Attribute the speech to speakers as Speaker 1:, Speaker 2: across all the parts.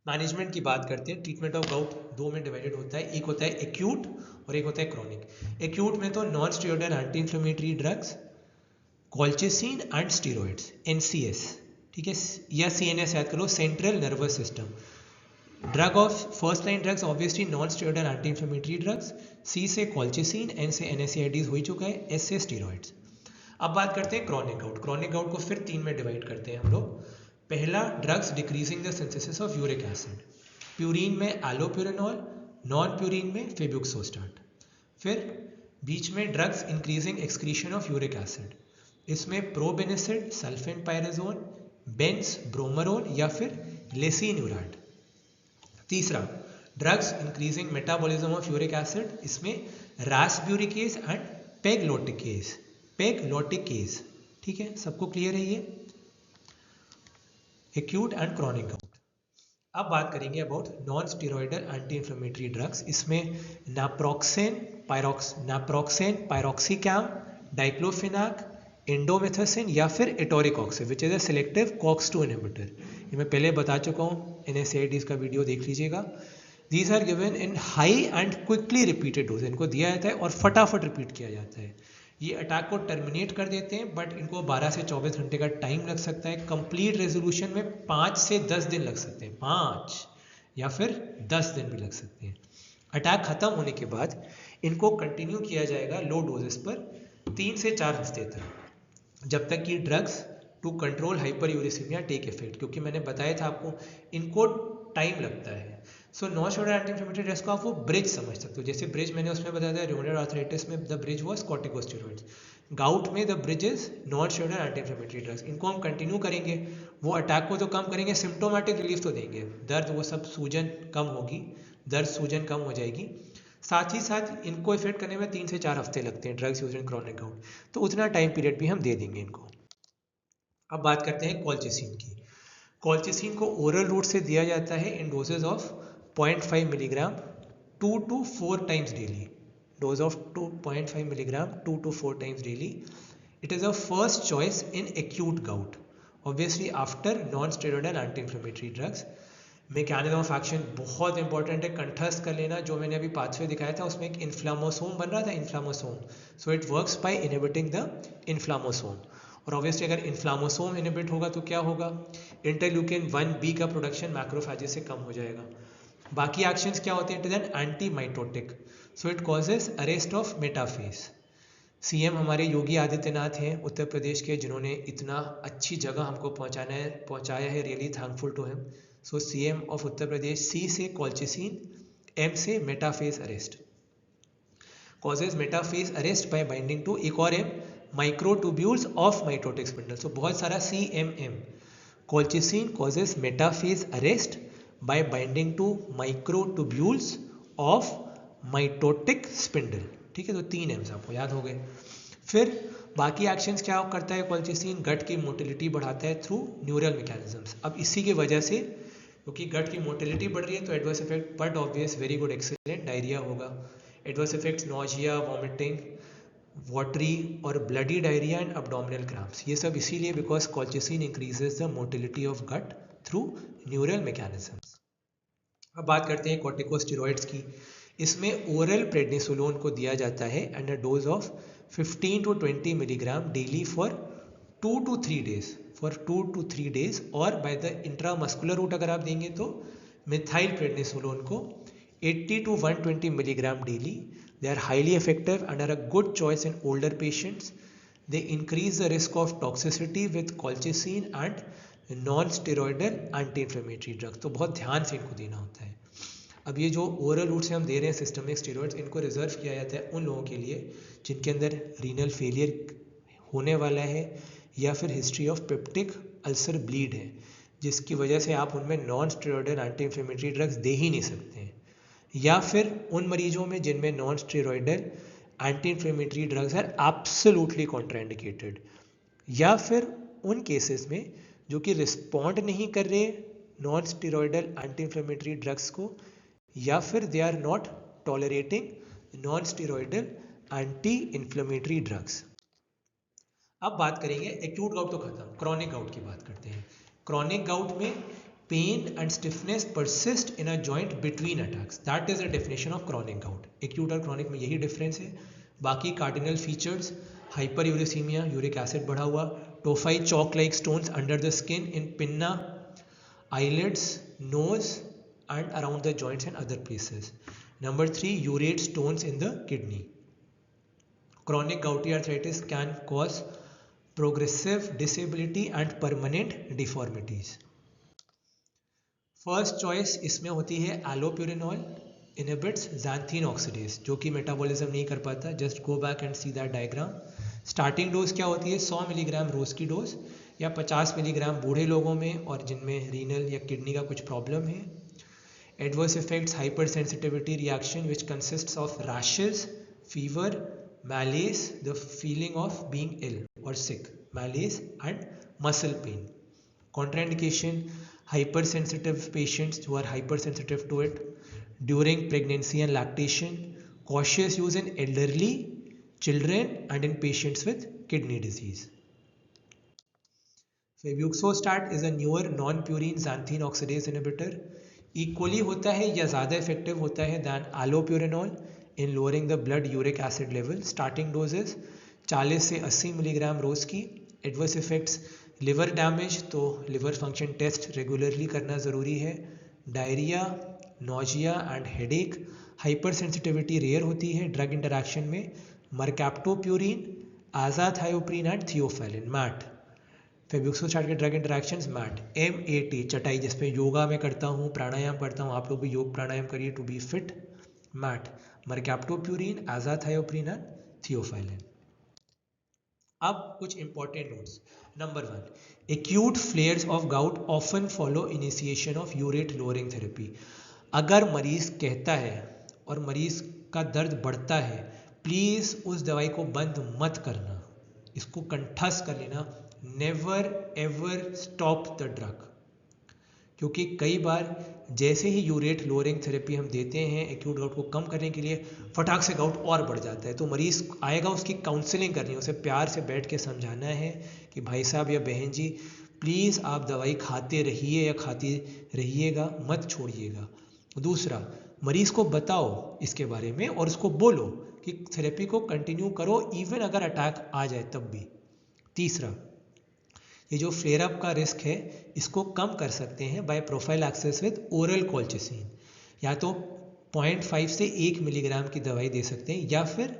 Speaker 1: Management की बात करते हैं। ट्रीटमेंट ऑफ गाउट दो में डिवाइडेड होता है, एक होता है एक्यूट और एक होता है क्रॉनिक। एक्यूट में तो non steroidal anti inflammatory drugs, colchicine and steroids, NCS, ठीक है, या सीएनएस याद करो, central nervous system. Drug of first line drugs obviously non steroidal anti inflammatory drugs, C से कॉल्चिसिन, एन से एनएसएआईडीज हो ही चुका है, एस से स्टीरॉइड्स। अब बात करते हैं क्रॉनिक गाउट। क्रॉनिक गाउट को फिर तीन में डिवाइड करते हैं हम लोग। पहला, drugs decreasing the synthesis of uric acid. Purine में एलोप्यूरिनॉल, नॉन प्यूरिन में फेब्यूक्सोस्टाट। फिर बीच में drugs increasing excretion of uric acid, इसमें प्रोबेनिसिड, सल्फेनपायराजोन, बेंस ब्रोमरोन या फिर लेसिन्यूराट। तीसरा, drugs increasing metabolism of uric acid, इसमें रासब्यूरिकेज एंड पेगलोटिकेज, पेगलोटिकेज। ठीक है, सबको क्लियर है ये एक्यूट एंड क्रॉनिक गाउट। अब बात करेंगे about non steroidal anti inflammatory drugs. इसमें नाप्रोक्सेन, पायरोक्सिकैम, डाइक्लोफिनाक, इंडोमेथासिन या फिर etoricoxib which is a selective COX-2 inhibitor. ये मैं पहले बता चुका हूँ, NSAIDs का वीडियो देख लीजिएगा। These are given in high and quickly repeated dose, इनको दिया जाता है और फटाफट रिपीट किया जाता है। ये अटैक को टर्मिनेट कर देते हैं, बट इनको 12 से 24 घंटे का टाइम लग सकता है। कंप्लीट रेजोल्यूशन में 5 से 10 दिन लग सकते हैं, 5 या फिर 10 दिन भी लग सकते हैं। अटैक खत्म होने के बाद इनको कंटिन्यू किया जाएगा लो डोजेस पर 3 से 4 हफ्ते तक, जब तक कि drugs to control hyperuricemia take effect, क्योंकि मैंने बताया था आपको इनको टाइम लगता है। So non steroidal anti inflammatory drugs को आप वो ब्रिज समझ सकते हो। जैसे ब्रिज मैंने उसमें बताया था, रूमेटॉइड आर्थराइटिस में the bridge was corticosteroids, gout में the bridge is non steroidal anti inflammatory drugs. इनको हम कंटिन्यू करेंगे, वो अटैक को तो कम करेंगे, सिम्टोमेटिक रिलीफ तो देंगे, दर्द वो सब, सूजन कम होगी, दर्द सूजन कम हो जाएगी। साथ ही साथ इनको इफेक्ट करने में 3 से 4 हफ्ते लगते हैं drugs use in chronic gout, तो उतना टाइम पीरियड भी हम दे देंगे इनको। अब बात करते हैं कॉल्चिसिन की। कॉल्चिसिन को ओरल रूट से दिया जाता है इन doses of 0.5 milligram 2 to 4 times daily. Dose of 2.5 milligram 2 to 4 times daily. It is a first choice in acute gout. Obviously after non-steroidal anti-inflammatory drugs. Mechanism of action बहुत important है, कंठस्थ कर लेना। जो मैंने अभी पाथवे दिखाया था उसमें एक इन्फ्लामोसोम बन रहा था, inflammasome, so it works by inhibiting the inflammasome. और ऑब्वियसली अगर इन्फ्लामोसोम इनहिबिट होगा तो क्या होगा, इंटरल्यूकिन 1B का प्रोडक्शन मैक्रोफेजेस से कम हो जाएगा। बाकी एक्शंस क्या होते हैं, it is an anti mitotic, so it causes arrest of metaphase. CM हमारे योगी आदित्यनाथ हैं उत्तर प्रदेश के, जिन्होंने इतना अच्छी जगह हमको पहुंचाया है, really thankful to him. So CM of Uttar Pradesh, C से कॉल्चिसिन, एम से metaphase arrest, causes metaphase arrest by binding to, एक और M, microtubules of mitotic spindle. So बहुत सारा CMM। Colchicine causes metaphase arrest by binding to microtubules of mitotic spindle। ठीक है, तो 3 AIIMS आपको याद हो गए। फिर बाकी एक्शंस क्या करता है कॉल्चिसिन, गट की मोटिलिटी बढ़ाता है थ्रू न्यूरल मैकेनिज्म्स। अब इसी की वजह से, क्योंकि गट की मोटिलिटी बढ़ रही है तो adverse effect, but obvious very good excellent, diarrhoea होगा। Adverse effects nausea, vomiting, watery और bloody diarrhoea and abdominal cramps. ये सब इसीलिए because colchicine increases the motility of gut through neural mechanisms. अब बात करते हैं कॉर्टिकोस्टेरॉइड्स की। इसमें ओरल प्रेडनिसोलोन को दिया जाता है and a dose of 15 to 20 milligram daily for 2 to 3 days, for 2 to 3 days। और बाय द इंट्रामस्कुलर रूट अगर आप देंगे तो मिथाइल प्रेडनिसोलोन को 80 to 120 milligram daily. They are highly effective and are a good choice in older patients. They increase the risk of toxicity with colchicine and non steroidal anti inflammatory drugs, तो बहुत ध्यान से इनको देना होता है। अब ये जो ओरल रूट से हम दे रहे हैं सिस्टमिक स्टेरॉइड्स, इनको रिजर्व किया जाता है उन लोगों के लिए जिनके अंदर रीनल फेलियर होने वाला है या फिर history of peptic ulcer bleed है, जिसकी वजह से आप उनमें non steroidal anti inflammatory drugs दे ही नहीं सकते हैं। या फिर उन मरीजों में जिनमें non steroidal anti inflammatory drugs are absolutely contraindicated, या फिर उन केसेस में जो कि रिस्पॉन्ड नहीं कर रहे non steroidal anti inflammatory drugs को, या फिर they are not tolerating non steroidal anti inflammatory drugs. अब बात करेंगे एक्यूट गाउट तो खत्म, क्रॉनिक गाउट की बात करते हैं। क्रॉनिक गाउट में pain and stiffness persist in a joint between attacks, that is the definition of chronic gout. Acute और क्रॉनिक में यही डिफरेंस है। बाकी cardinal features, hyper uricemia, uric acid बढ़ा हुआ, tophi chalk like stones under the skin in pinna, eyelids, nose and around the joints and other places. Number 3, urate stones in the kidney. Chronic gouty arthritis can cause progressive disability and permanent deformities. First choice इसमें होती है allopurinol inhibits xanthine oxidase, जो कि metabolism नहीं कर पाता। Just go back and see that diagram. Starting dose क्या होती है? 100 मिलीग्राम रोज की डोज या 50 मिलीग्राम बूढ़े लोगों में और जिनमें रीनल या किडनी का कुछ प्रॉब्लम है। Adverse effects, hyper sensitivity reaction which consists of rashes, fever, malaise, the feeling of being ill or sick, malaise and muscle pain. Contraindication, hypersensitive patients who are hypersensitive to it, during pregnancy and lactation, cautious use in elderly, children and in patients with kidney disease. Febuxostat is a newer non-purine xanthine oxidase inhibitor. Equally होता है या ज़्यादा effective होता है than allopurinol in lowering the blood uric acid level. Starting doses 40 से 80 milligram रोज की। Adverse effects, liver damage, तो liver function test regularly करना ज़रूरी है। Diarrhea, nausea and headache. Hypersensitivity rare होती है drug interaction में। Mercaptopurine, azathioprine and theophylline, MAT. फेब्यूक्सोस्टैट के ड्रग इंटरेक्शंस मैट। MAT, चटाई, जिसपे योगा में करता हूँ, प्राणायाम करता हूँ, आप लोग भी योग प्राणायाम करिए to be fit. Mat, mercaptopurine, azathioprine and theophylline. अब कुछ important notes. Number 1, acute flares of gout often follow initiation of urate lowering therapy. अगर मरीज कहता है और मरीज का दर्द बढ़ता है, प्लीज़ उस दवाई को बंद मत करना, इसको कंठस्थ कर लेना। Never ever stop the drug, क्योंकि कई बार जैसे ही यूरेट लोअरिंग थेरेपी हम देते हैं एक्यूट गाउट को कम करने के लिए, फटाक से गाउट और बढ़ जाता है। तो मरीज आएगा, उसकी काउंसलिंग करनी है, उसे प्यार से बैठ के समझाना है कि भाई साहब या बहन जी, प्लीज़ आप दवाई खाते रहिए या खाती रहिएगा, मत छोड़िएगा। दूसरा, मरीज को बताओ इसके बारे में और उसको बोलो कि थेरेपी को कंटिन्यू करो इवन अगर अटैक आ जाए तब भी। तीसरा, ये जो फ्लेयर अप का रिस्क है इसको कम कर सकते हैं by prophylaxis with oral colchicine. या तो 0.5 से 1 मिलीग्राम की दवाई दे सकते हैं या फिर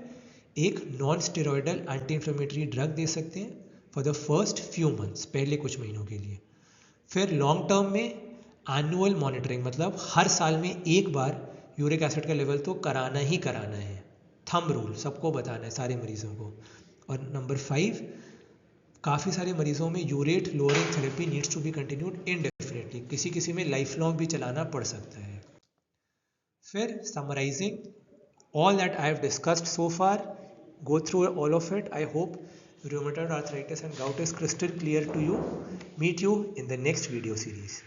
Speaker 1: एक non steroidal anti inflammatory drug दे सकते हैं for the first few months, पहले कुछ महीनों के लिए। फिर लॉन्ग टर्म में एनुअल मॉनिटरिंग, मतलब हर साल में एक बार यूरिक एसिड का लेवल तो कराना ही कराना है। थंब रूल सबको बताना है, सारे मरीजों को। और नंबर 5, काफ़ी सारे मरीजों में urate lowering therapy needs to be continued indefinitely, किसी किसी में लाइफ लॉन्ग भी चलाना पड़ सकता है। फिर summarizing all that I have discussed so far, go through all of it. I hope rheumatoid arthritis and gout is crystal clear to you. Meet you in the next video series.